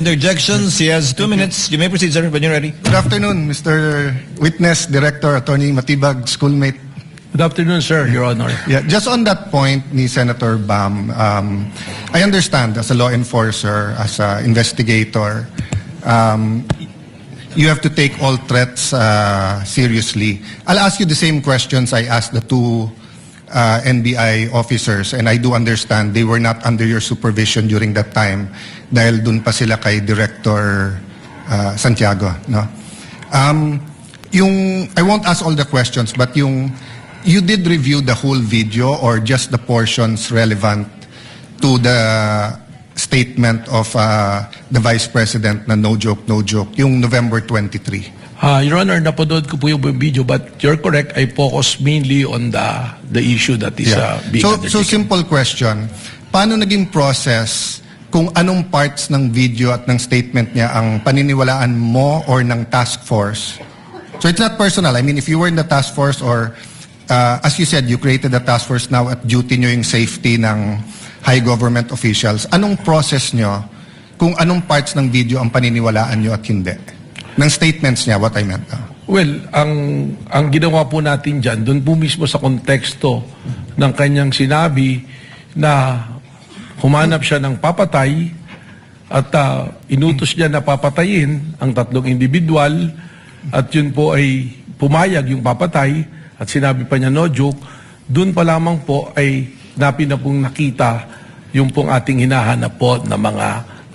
Interjections. He has 2 minutes. You may proceed, sir, when you're ready. Good afternoon, Mr. Witness, Director, Attorney Matibag, schoolmate. Good afternoon, sir, Your Honor. Yeah, just on that point ni Senator Bam, I understand as a law enforcer, as an investigator, you have to take all threats seriously. I'll ask you the same questions I asked the two NBI officers, and I do understand they were not under your supervision during that time dahil dun pa sila kay Director Santiago, no? I won't ask all the questions, but you did review the whole video or just the portions relevant to the statement of the Vice President na no joke, yung November 23. Your Honor, napanood ko po yung video, but you're correct, I focus mainly on the issue that is being undertaken. So simple question, paano naging process kung anong parts ng video at ng statement niya ang paniniwalaan mo or ng task force? So it's not personal. I mean, if you were in the task force or as you said, you created a task force, now at duty nyo yung safety ng high government officials, anong process nyo kung anong parts ng video ang paniniwalaan nyo at hindi? Ng statements niya, what I meant. Well, ang ginawa po natin dyan, doon po mismo sa konteksto ng kanyang sinabi na humanap siya ng papatay at inutos niya na papatayin ang tatlong individual at yun po ay pumayag yung papatay at sinabi pa niya no joke, doon pa lamang po ay na pong nakita yung pong ating hinahanap po na mga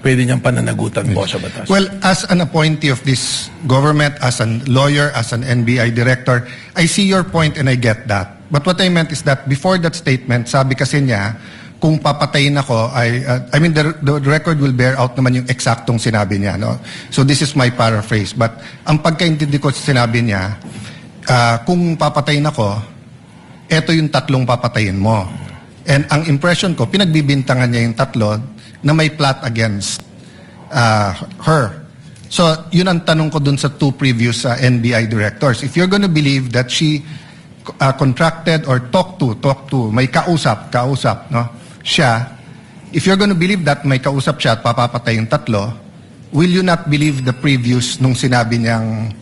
pwede niyang pananagutan po sa batas. Well, as an appointee of this government, as a lawyer, as an NBI director, I see your point and I get that. But what I meant is that before that statement, sabi kasi niya, kung papatayin ako, I mean, the record will bear out naman yung eksaktong sinabi niya. No? So this is my paraphrase. But ang pagkaintindi ko sa sinabi niya, kung papatayin ako, eto yung tatlong papatayin mo. And ang impression ko, pinagbibintangan niya yung tatlo na may plot against her. So, yun ang tanong ko dun sa two previous NBI directors. If you're gonna believe that she contracted or talked to, may kausap, no? Siya, if you're gonna believe that may kausap siya at papapatay yung tatlo, will you not believe the previous nung sinabi niyang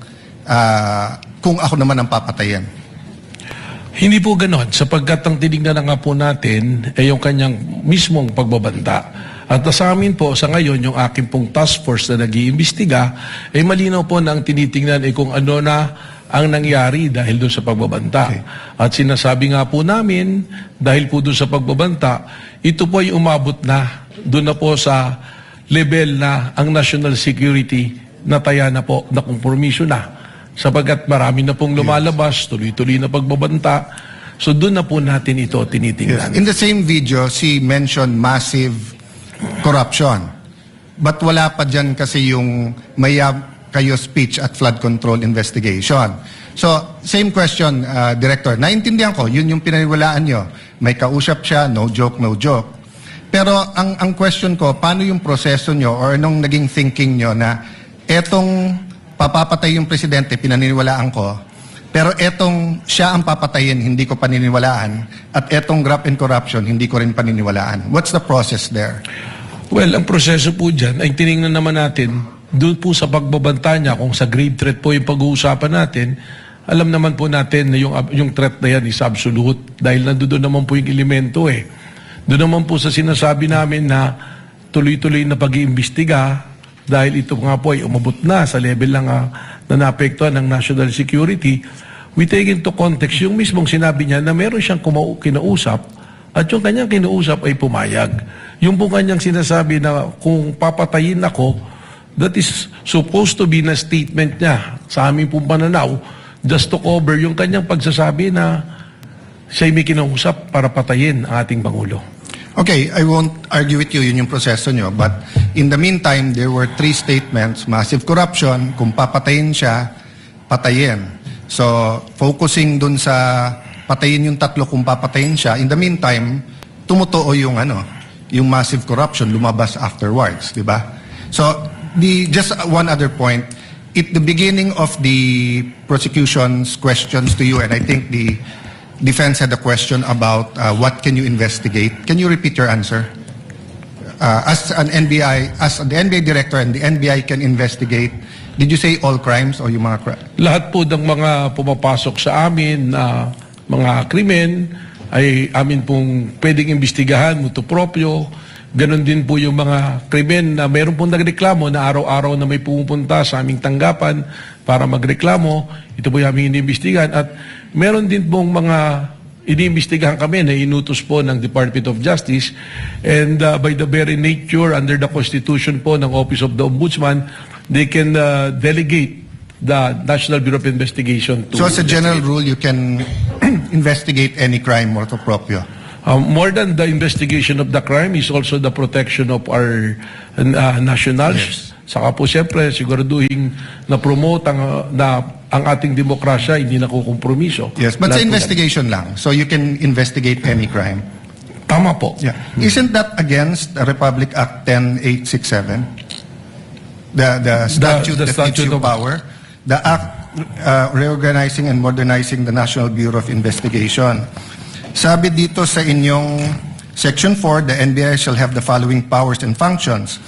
kung ako naman ang papatayin? Hindi po ganon, sapagkat ang tinignan na nga po natin ay yung kanyang mismong pagbabanta. At sa amin po, sa ngayon, yung aking pong task force na nag-iimbestiga, ay malinaw po na ang tinitingnan ay kung ano na ang nangyari dahil doon sa pagbabanta. Okay. At sinasabi nga po namin, dahil po doon sa pagbabanta, ito po ay umabot na, doon na po sa level na ang national security nataya na po, na kompromiso na. Sapagkat marami na pong lumalabas, tuloy-tuloy na pagbabanta. So doon na po natin ito tinitingnan. Yes. In the same video, she mentioned massive corruption. But wala pa dyan kasi yung kayo speech at flood control investigation. So, same question, Director. Naintindihan ko, yun yung pinaniwalaan nyo. May kausap siya, no joke. Pero ang question ko, paano yung proseso nyo or anong naging thinking nyo na etong papapatay yung presidente, pinaniniwalaan ko, pero etong siya ang papatayin, hindi ko paniniwalaan, at etong graft and corruption, hindi ko rin paniniwalaan. What's the process there? Well, ang proseso po dyan ay tinignan naman natin doon po sa pagbabanta niya, kung sa grave threat po yung pag-uusapan natin, alam naman po natin na yung threat na yan is absolute dahil nandoon naman po yung elemento eh. Doon naman po sa sinasabi namin na tuloy-tuloy na pag-iimbestiga dahil ito nga po ay umabot na sa level lang na naapektuhan ng national security, we take into context yung mismong sinabi niya na meron siyang kinausap at yung kanyang kinausap ay pumayag. Yung po kanyang sinasabi na kung papatayin ako, that is supposed to be na statement niya sa aming pong pananaw just to cover yung kanyang pagsasabi na siya'y may kinausap para patayin ang ating Pangulo. Okay, I won't argue with you, yun yung proseso nyo. But in the meantime, there were 3 statements, massive corruption, kung papatayin siya, patayin. So, focusing dun sa patayin yung tatlo kung papatayin siya, in the meantime, tumutuo yung massive corruption, lumabas afterwards, di ba? So, just one other point, at the beginning of the prosecution's questions to you, and I think the defense had a question about what can you investigate. Can you repeat your answer? as the NBI director and the NBI can investigate, did you say all crimes o yung mga Lahat po ng mga pumapasok sa amin na mga krimen ay amin pong pwedeng imbestigahan, mutu proprio. Ganon din po yung mga krimen na meron pong nagreklamo na araw-araw na may pumupunta sa aming tanggapan para magreklamo. Ito po yung aming iniimbestigahan. At meron din pong mga iniimbestigahan kami na inutos po ng Department of Justice. And by the very nature, under the Constitution po ng Office of the Ombudsman, they can delegate the National Bureau of Investigation to... So as a general rule, you can investigate any crime motu proprio? More than the investigation of the crime is also the protection of our nationals. Saka po siyempre siguraduhin na promote ang ating demokrasya, hindi nakukompromiso. Yes, but sa investigation lang. So you can investigate any crime. Tama po. Yeah. Isn't that against the Republic Act 10867? The statute the that gives statute you of- power? The act reorganizing and modernizing the National Bureau of Investigation. Sabi dito sa inyong Section 4, the NBI shall have the following powers and functions.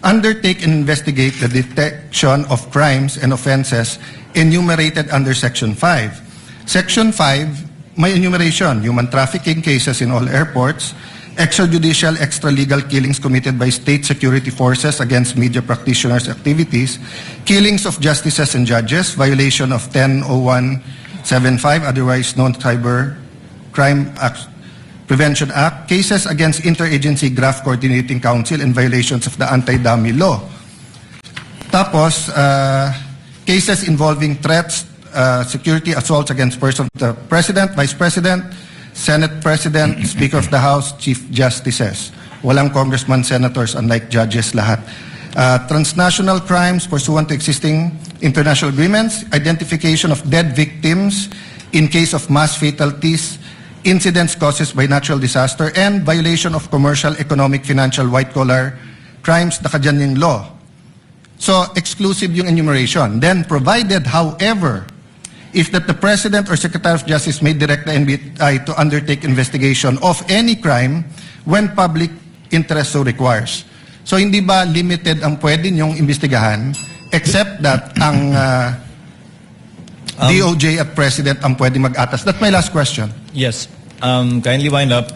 Undertake and investigate the detection of crimes and offenses enumerated under Section 5. Section 5, may enumeration, human trafficking cases in all airports, extrajudicial, extralegal killings committed by state security forces against media practitioners' activities, killings of justices and judges, violation of 100175, otherwise known Cyber Crime Prevention Act, cases against Interagency Graft Coordinating Council and violations of the Anti-Dummy Law. Tapos, cases involving threats, security assaults against persons of the President, Vice President, Senate President, Speaker of the House, Chief Justices. Walang congressman, senators, unlike judges lahat. Transnational crimes pursuant to existing international agreements, identification of dead victims in case of mass fatalities, incidents caused by natural disaster, and violation of commercial, economic, financial, white-collar crimes, nakadyan yung law. So, exclusive yung enumeration. Then, provided, however, if that the President or Secretary of Justice may direct the NBI to undertake investigation of any crime when public interest so requires. So, hindi ba limited ang pwede niyong imbestigahan except that ang DOJ at President ang pwede mag-atas? That's my last question. Yes. Kindly wind up.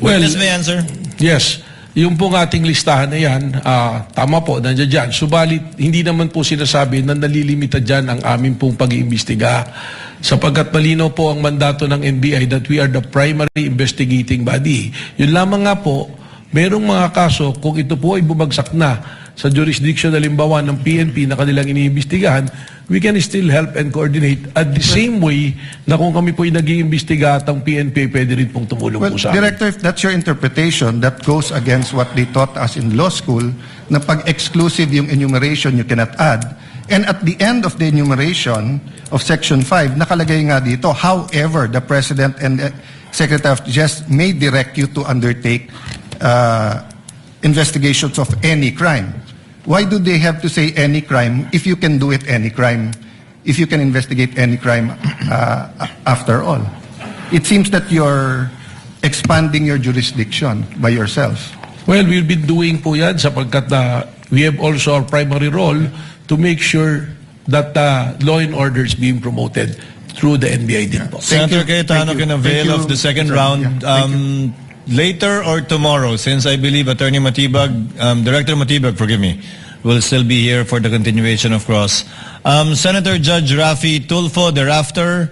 Well, Witness may answer. Yes. Yung pong ating listahan na yan, tama po, nandiyan dyan. Subalit, hindi naman po sinasabi na nalilimita dyan ang aming pong pag-iimbestiga. Sapagkat malinaw po ang mandato ng NBI that we are the primary investigating body. Yun lamang nga po, merong mga kaso, kung ito po ay bumagsak na sa jurisdiction halimbawa ng PNP na kanilang iniimbestigahan, we can still help and coordinate at the same way na kung kami po ay nag-iimbestiga at ang PNP pwede rin pong tumulong Well, po sa amin. Director, if that's your interpretation, that goes against what they taught us in law school, na pag exclusive yung enumeration, you cannot add. And at the end of the enumeration of Section 5, nakalagay nga dito, however, the President and the Secretary of Justice may direct you to undertake investigations of any crime. Why do they have to say any crime if you can do it any crime? If you can investigate any crime after all? It seems that you're expanding your jurisdiction by yourself. Well, we've been doing po yan sapagkat we have also our primary role to make sure that law and order is being promoted through the NBI din po. Senator Cayetano Thank you. can avail Thank of you. the second Sir, round yeah, thank you. later or tomorrow, since I believe Attorney Matibag, Director Matibag, forgive me, will still be here for the continuation of cross. Senator Judge Rafi Tulfo thereafter,